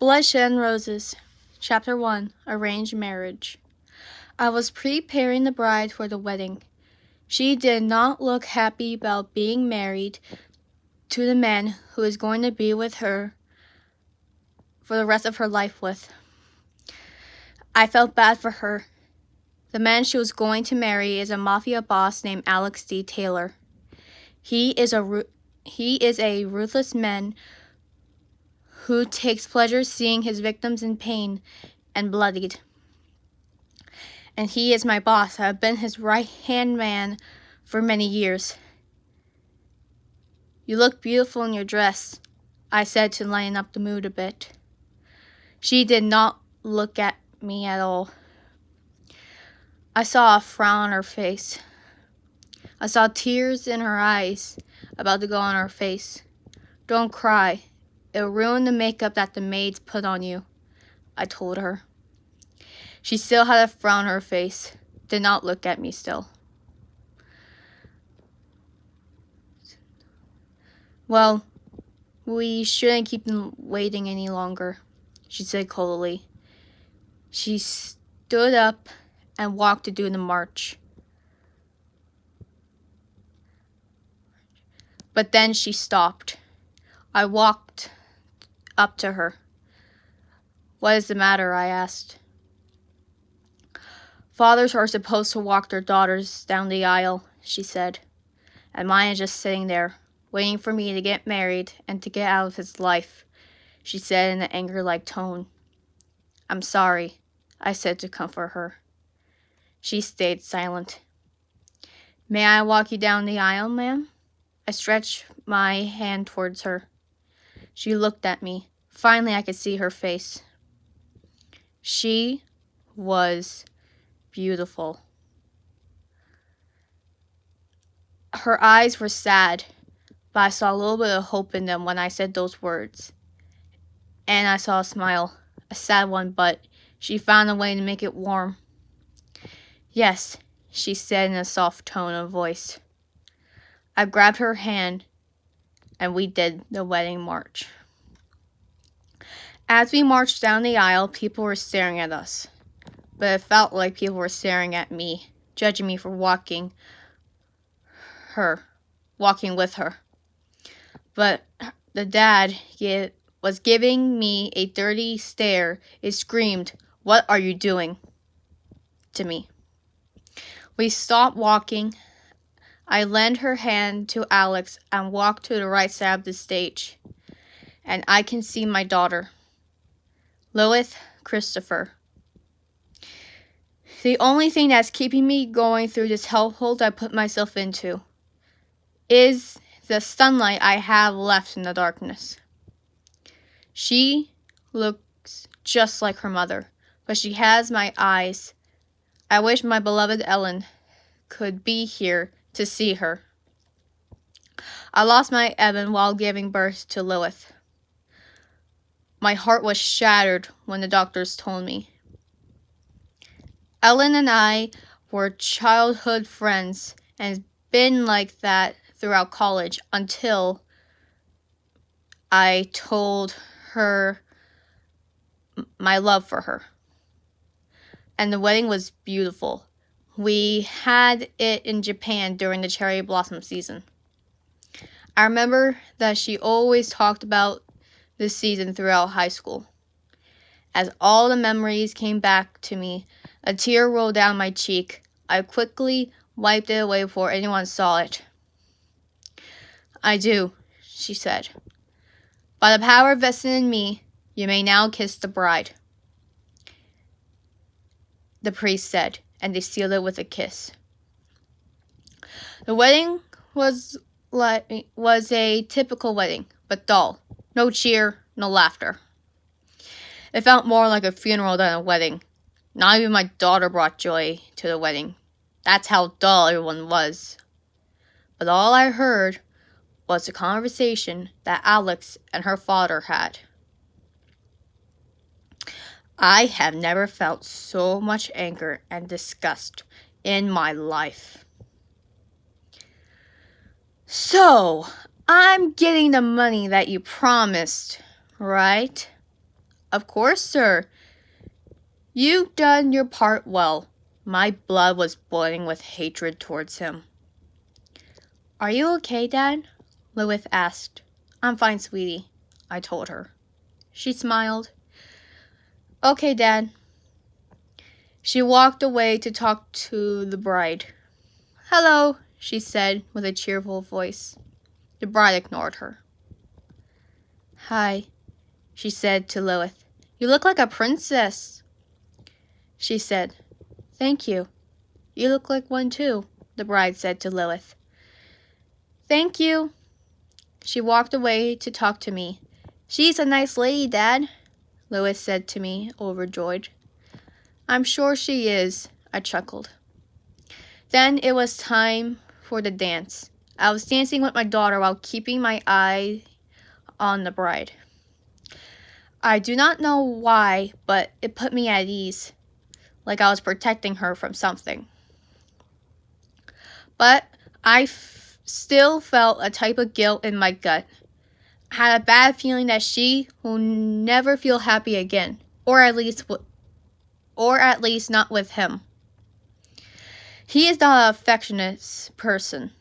Bloodshed and Roses, Chapter 1, Arranged Marriage. I was preparing the bride for the wedding. She did not look happy about being married to the man who is going to be with her for the rest of her life with. I felt bad for her. The man she was going to marry is a mafia boss named Alex D. Taylor. He is a ruthless man who takes pleasure seeing his victims in pain and bloodied. And he is my boss. I have been his right-hand man for many years. You look beautiful in your dress, I said to lighten up the mood a bit. She did not look at me at all. I saw a frown on her face. I saw tears in her eyes about to go on her face. Don't cry. It'll ruin the makeup that the maids put on you, I told her. She still had a frown on her face, did not look at me still. Well, we shouldn't keep them waiting any longer, she said coldly. She stood up and walked to do the march. But then she stopped. I walked up to her. What is the matter? I asked. Fathers are supposed to walk their daughters down the aisle, she said, and mine is just sitting there, waiting for me to get married and to get out of his life, she said in an anger-like tone. I'm sorry, I said to comfort her. She stayed silent. May I walk you down the aisle, ma'am? I stretched my hand towards her. She looked at me. Finally, I could see her face. She was beautiful. Her eyes were sad, but I saw a little bit of hope in them when I said those words. And I saw a smile, a sad one, but she found a way to make it warm. Yes, she said in a soft tone of voice. I grabbed her hand, and we did the wedding march. As we marched down the aisle, people were staring at us, but it felt like people were staring at me, judging me for walking with her. But the dad was giving me a dirty stare. It screamed, "What are you doing?" to me. We stopped walking. I lent her hand to Alex and walked to the right side of the stage. And I can see my daughter, Lilith Christopher. The only thing that's keeping me going through this hellhole I put myself into is the sunlight I have left in the darkness. She looks just like her mother, but she has my eyes. I wish my beloved Ellen could be here to see her. I lost my Evan while giving birth to Lilith. My heart was shattered when the doctors told me. Ellen and I were childhood friends and it's been like that throughout college until I told her my love for her. And the wedding was beautiful. We had it in Japan during the cherry blossom season. I remember that she always talked about this season throughout high school. As all the memories came back to me, a tear rolled down my cheek. I quickly wiped it away before anyone saw it. I do, she said. By the power vested in me, you may now kiss the bride, the priest said, and they sealed it with a kiss. The wedding was a typical wedding, but dull. No cheer, no laughter. It felt more like a funeral than a wedding. Not even my daughter brought joy to the wedding. That's how dull everyone was. But all I heard was the conversation that Alex and her father had. I have never felt so much anger and disgust in my life. So, I'm getting the money that you promised, right? Of course, sir. You've done your part well. My blood was boiling with hatred towards him. Are you okay, Dad? Lilith asked. I'm fine, sweetie, I told her. She smiled. Okay, Dad. She walked away to talk to the bride. Hello, she said with a cheerful voice. The bride ignored her. Hi, she said to Lilith. You look like a princess. She said, Thank you. You look like one too, the bride said to Lilith. Thank you. She walked away to talk to me. She's a nice lady, Dad, Lilith said to me, overjoyed. I'm sure she is, I chuckled. Then it was time for the dance. I was dancing with my daughter while keeping my eye on the bride. I do not know why, but it put me at ease, like I was protecting her from something. But I still felt a type of guilt in my gut. I had a bad feeling that she will never feel happy again, or at least not with him. He is not an affectionate person.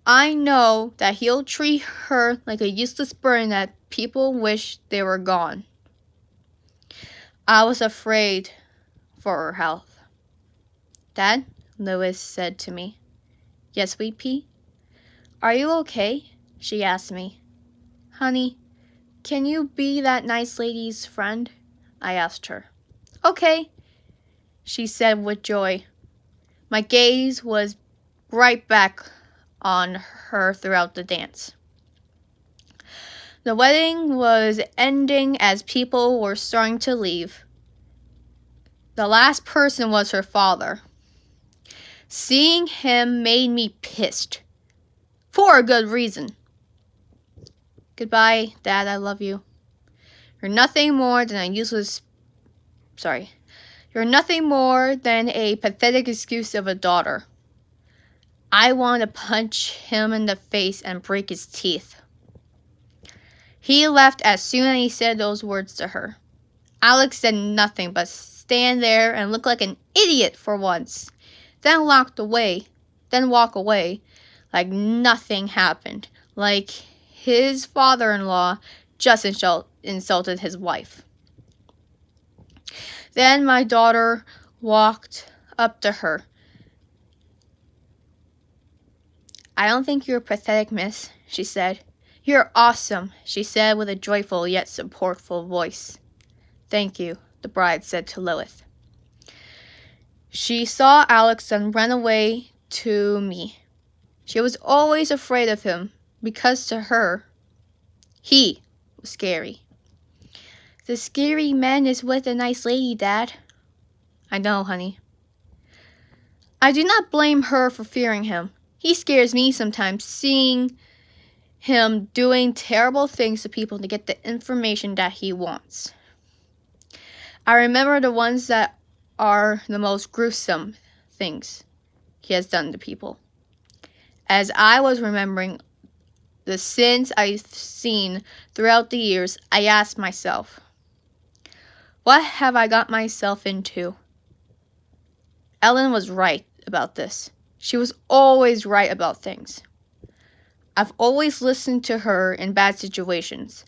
I know that he'll treat her like a useless burden that people wish they were gone. I was afraid for her health. Dad, Lois said to me. Yes, sweet pea? Are you okay? She asked me. Honey, can you be that nice lady's friend? I asked her. Okay, she said with joy. My gaze was right back on her throughout the dance. The wedding was ending as people were starting to leave. The last person was her father. Seeing him made me pissed. For a good reason. Goodbye, Dad, I love you. You're nothing more than a pathetic excuse of a daughter. I want to punch him in the face and break his teeth. He left as soon as he said those words to her. Alex said nothing but stand there and look like an idiot for once, then walk away like nothing happened, like his father-in-law just insulted his wife. Then my daughter walked up to her. I don't think you're pathetic, miss, she said. You're awesome, she said with a joyful yet supportful voice. Thank you, the bride said to Lilith. She saw Alex and ran away to me. She was always afraid of him because to her, he was scary. The scary man is with a nice lady, Dad. I know, honey. I do not blame her for fearing him. He scares me sometimes, seeing him doing terrible things to people to get the information that he wants. I remember the ones that are the most gruesome things he has done to people. As I was remembering the sins I've seen throughout the years, I asked myself, what have I got myself into? Ellen was right about this. She was always right about things. I've always listened to her in bad situations.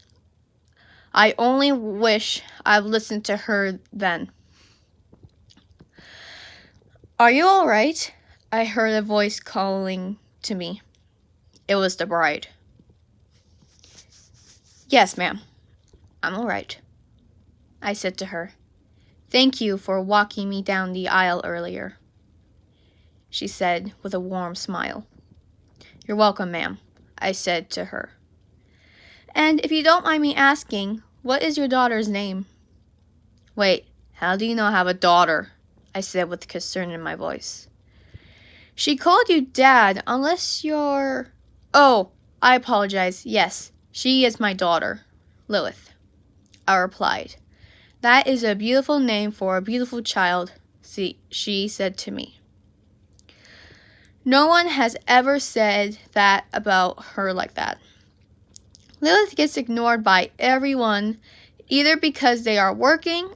I only wish I'd listened to her then. Are you all right? I heard a voice calling to me. It was the bride. Yes, ma'am. I'm all right, I said to her. Thank you for walking me down the aisle earlier, she said with a warm smile. You're welcome, ma'am, I said to her. And if you don't mind me asking, what is your daughter's name? Wait, how do you know I have a daughter? I said with concern in my voice. She called you Dad, unless you're... Oh, I apologize. Yes, she is my daughter, Lilith, I replied. That is a beautiful name for a beautiful child, she said to me. No one has ever said that about her like that. Lilith gets ignored by everyone, either because they're working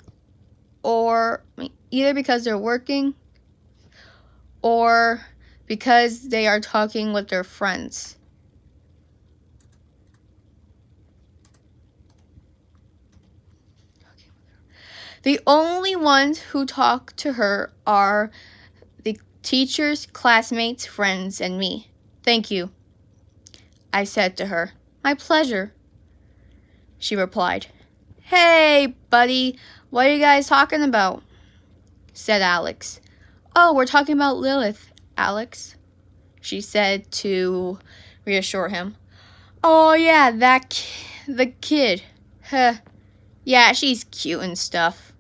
or because they are talking with their friends. The only ones who talk to her are the teachers, classmates, friends, and me. Thank you, I said to her. My pleasure, she replied. Hey, buddy, what are you guys talking about? Said Alex. Oh, we're talking about Lilith, Alex, she said to reassure him. Oh, yeah, the kid. Huh. Yeah, she's cute and stuff.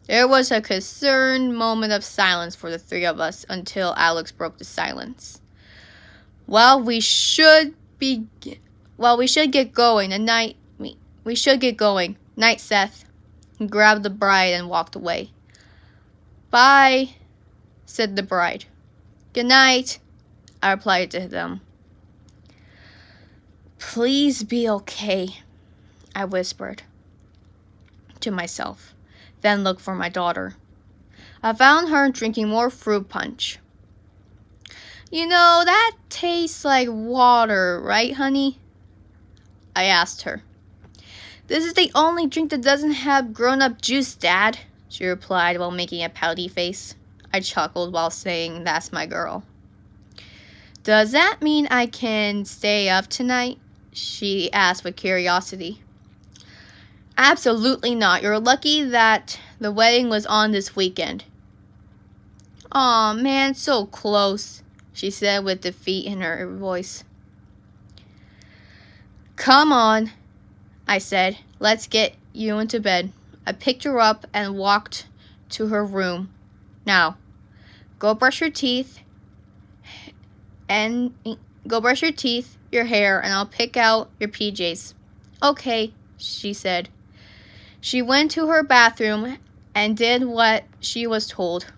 There was a concerned moment of silence for the three of us until Alex broke the silence. Well, we should get going. Night, Seth. He grabbed the bride and walked away. Bye, said the bride. Good night, I replied to them. Please be okay, I whispered to myself, then looked for my daughter. I found her drinking more fruit punch. You know, that tastes like water, right, honey? I asked her. This is the only drink that doesn't have grown-up juice, Dad, she replied while making a pouty face. I chuckled while saying, that's my girl. Does that mean I can stay up tonight? She asked with curiosity. Absolutely not. You're lucky that the wedding was on this weekend. Aw, man, so close, she said with defeat in her voice. Come on, I said. Let's get you into bed. I picked her up and walked to her room. Now, go brush your teeth, your hair, and I'll pick out your PJs. Okay, she said. She went to her bathroom and did what she was told,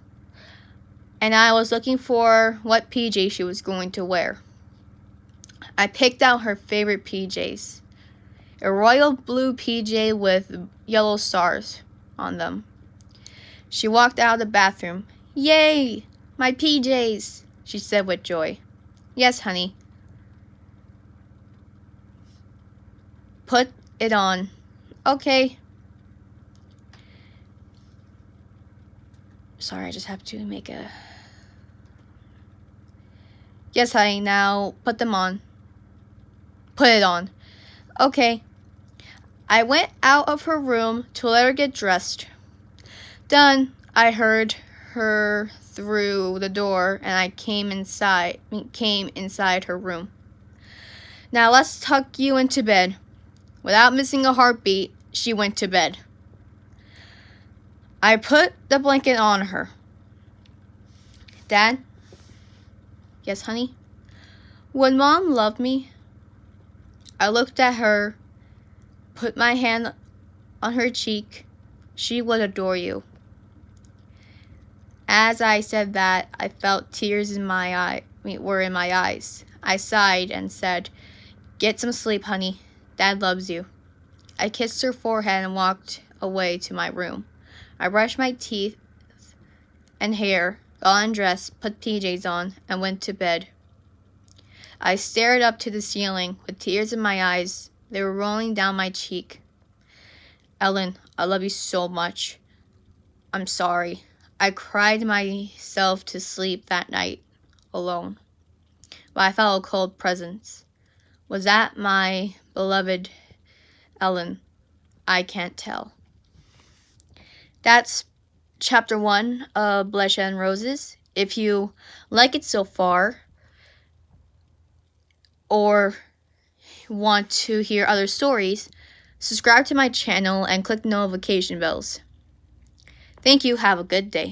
and I was looking for what PJ she was going to wear. I picked out her favorite PJs, a royal blue PJ with yellow stars on them. She walked out of the bathroom. Yay, my PJs, she said with joy. Yes, honey. Put it on. Okay. Sorry, I just have to make a... Yes, honey, now put them on. Put it on. Okay. I went out of her room to let her get dressed. Done. I heard her through the door and I came inside her room. Now let's tuck you into bed. Without missing a heartbeat, she went to bed. I put the blanket on her. Dad? Yes, honey? Would Mom love me? I looked at her, put my hand on her cheek. She would adore you. As I said that, I felt tears in my eyes. I sighed and said, Get some sleep, honey. Dad loves you. I kissed her forehead and walked away to my room. I brushed my teeth and hair, got undressed, put PJs on, and went to bed. I stared up to the ceiling with tears in my eyes. They were rolling down my cheek. Ellen, I love you so much. I'm sorry. I cried myself to sleep that night, alone. But I felt a cold presence. Was that my beloved Ellen? I can't tell. That's chapter 1 of Bloodshed and Roses. If you like it so far, or want to hear other stories, subscribe to my channel and click the notification bells. Thank you. Have a good day.